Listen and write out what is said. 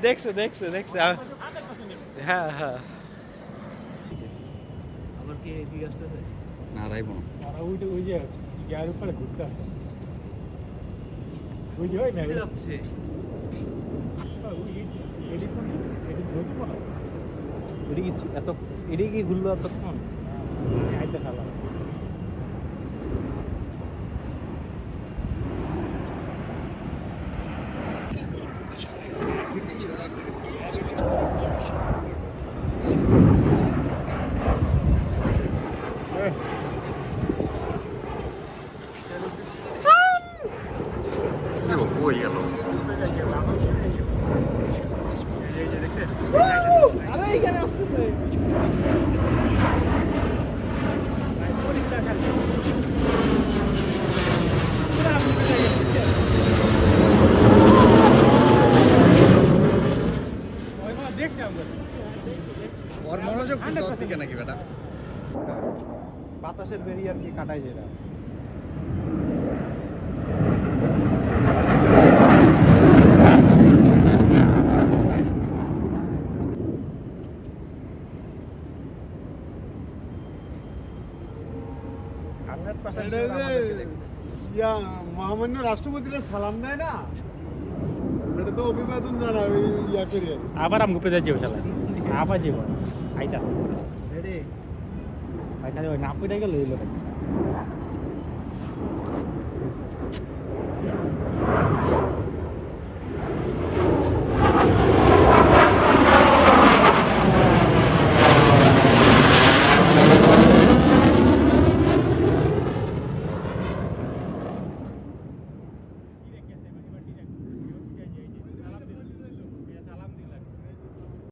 দেখছে দেখছে দেখছে হ্যাঁ হ্যাঁ আবার কি এদিকে আসতেছে না রাইব না ওরা ওই যে ইয়ার উপরে ঘুরতে আসে ওই যে ওই ম্যাগনেট যাচ্ছে এটি কি ঘুরলো এতক্ষণ আইতে খালা কই গেল আরে এইখানে আসতেছে দেখছি আমরা ওর মনোযোগ তোর দিকে নাকি বেটা বাতাসের বেরিয়ে আর কি কাটাই যেটা মহামান্য রাষ্ট্রপতিরা সালাম দেয় না এটা তো অভিবাদন জানা ওই ইয়া করে আবার আমি গুপে যাচ্ছি শালা আবার যাব আইতা রেডি ভাই খালি ওই নাপুইটা গেল